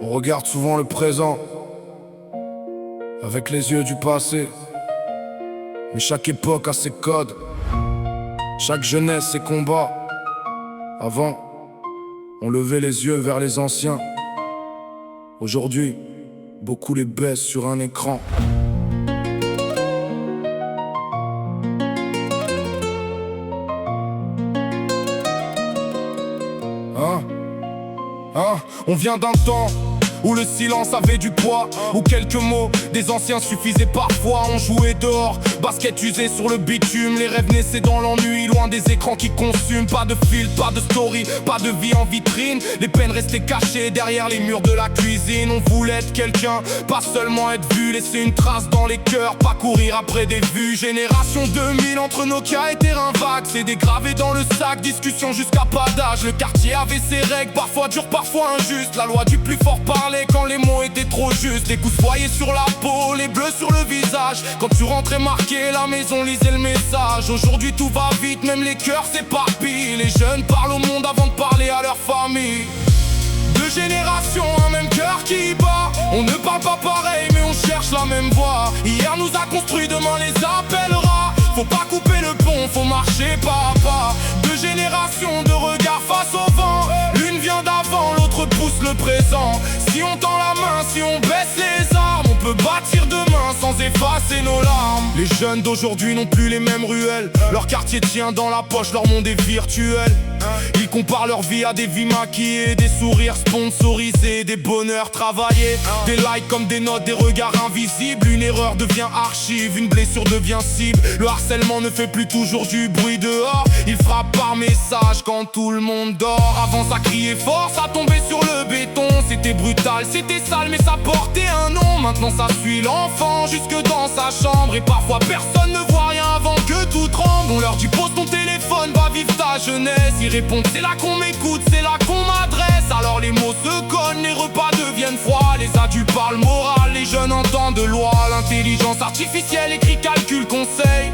On regarde souvent le présent avec les yeux du passé. Mais chaque époque a ses codes, chaque jeunesse ses combats. Avant, on levait les yeux vers les anciens. Aujourd'hui, beaucoup les baissent sur un écran. On vient d'un temps où le silence avait du poids, où quelques mots des anciens suffisaient parfois. On jouait dehors, basket usé sur le bitume. Les rêves naissaient dans l'ennui, loin des écrans qui consument. Pas de filtre, pas de story, pas de vie en vitrine. Les peines restaient cachées derrière les murs de la cuisine. On voulait être quelqu'un, pas seulement être vu. Laisser une trace dans les cœurs, pas courir après des vues. Génération 2000 entre Nokia et terrain vague. C'est dégravé dans le sac, discussion jusqu'à pas d'âge. Le quartier avait ses règles, parfois dures, parfois injustes. La loi du plus fort parlait quand les mots étaient trop justes. Des coups foyés sur la peau, les bleus sur le visage. Quand tu rentrais marqué, la maison lisait le message. Aujourd'hui tout va vite, même les cœurs s'éparpillent. Les jeunes parlent au monde avant de parler à leur famille. Deux générations, un même cœur qui bat. On ne parle pas pareil mais on cherche la même voie. Hier nous a construit, demain les appellera. Faut pas couper le pont, faut marcher pas à pas. Deux générations, deux regards face au vent. L'une vient d'avant, l'autre pousse le présent. Si on tend la main, si on baisse les armes, on peut bâtir demain sans effacer nos larmes. Les jeunes d'aujourd'hui n'ont plus les mêmes ruelles. Leur quartier tient dans la poche, leur monde est virtuel. Ils comparent leur vie à des vies maquillées, des sourires sponsorisés, des bonheurs travaillés. Des likes comme des notes, des regards invisibles. Une erreur devient archive, une blessure devient cible. Le harcèlement ne fait plus toujours du bruit dehors. Il frappe par message quand tout le monde dort. Avant ça criait fort, ça tombait sur le béton. C'était brutal, c'était sale mais ça portait un nom. Maintenant ça suit l'enfant jusque dans sa chambre. Et parfois personne ne voit rien avant que tout tremble. On leur dit pose ton téléphone, va vivre ta jeunesse. Ils répondent c'est là qu'on m'écoute, c'est là qu'on m'adresse. Alors les mots se cognent, les repas deviennent froids. Les adultes parlent morale, les jeunes entendent de loi. L'intelligence artificielle écrit, calcul, conseil.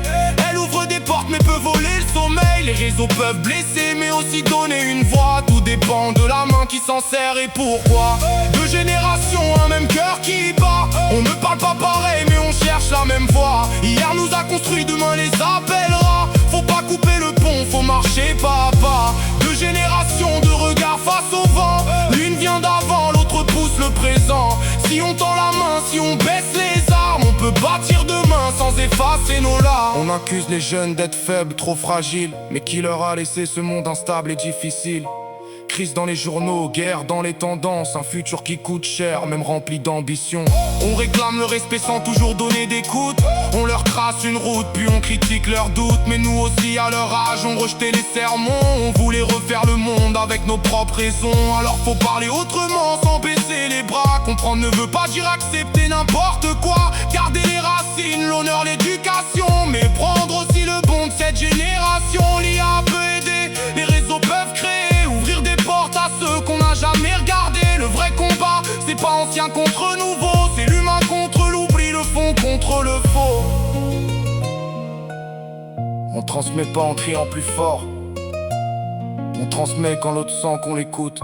Elle ouvre des portes mais peut voler le sommeil. Les réseaux peuvent blesser mais aussi donner une voix. Tout dépend de la main qui s'en sert et pourquoi. Deux générations, un même cœur qui bat. On ne parle pas pareil mais on cherche la même voie. Hier nous a construit, demain les appellera. Faut pas couper le pont, faut marcher pas à pas. Deux générations, deux regards face au vent. L'une vient d'avant, l'autre pousse le présent. Si on tend la main, si on baisse les armes, on peut bâtir demain sans effacer nos larmes. On accuse les jeunes d'être faibles, trop fragiles. Mais qui leur a laissé ce monde instable et difficile? Crise dans les journaux, guerre dans les tendances. Un futur qui coûte cher, même rempli d'ambition. On réclame le respect sans toujours donner d'écoute. On leur trace une route, puis on critique leurs doutes. Mais nous aussi à leur âge, on rejetait les sermons. On voulait refaire le monde avec nos propres raisons. Alors faut parler autrement, sans baisser les bras. Comprendre ne veut pas dire accepter n'importe quoi. Garder les racines, l'honneur, l'éducation. Mais prendre aussi le bon de cette génération. L'IA peut aider, les réseaux peuvent créer, ouvrir des portes à ceux qu'on n'a jamais regardé. Le vrai combat, c'est pas ancien contre nouveau. C'est l'humain contre l'oubli, le fond contre le faux. On transmet pas en criant plus fort. On transmet quand l'autre sent qu'on l'écoute.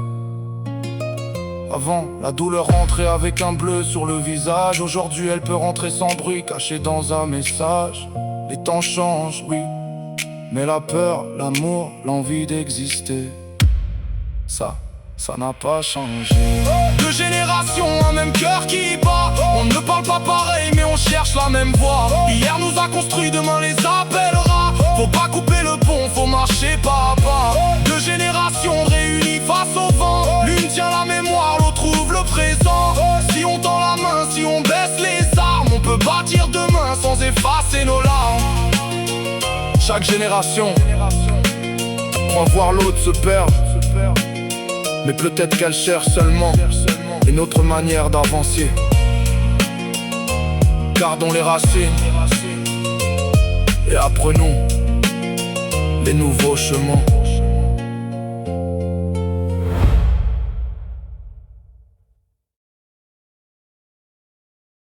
Avant, la douleur rentrait avec un bleu sur le visage. Aujourd'hui, elle peut rentrer sans bruit, cachée dans un message. Les temps changent, oui, mais la peur, l'amour, l'envie d'exister, ça n'a pas changé. Deux générations, un même cœur qui bat. On ne parle pas pareil mais on cherche la même voie. Hier nous a construit, demain les appellera. Faut pas couper le pont, faut marcher pas à pas. Deux générations réunies face au vent. L'une tient la mémoire, l'autre ouvre le présent. Si on tend la main, si on baisse les armes, on peut bâtir demain sans effacer nos larmes. Chaque génération croit voir l'autre se perdre, mais peut-être qu'elle cherche seulement une autre manière d'avancer. Gardons les racines et apprenons les nouveaux chemins.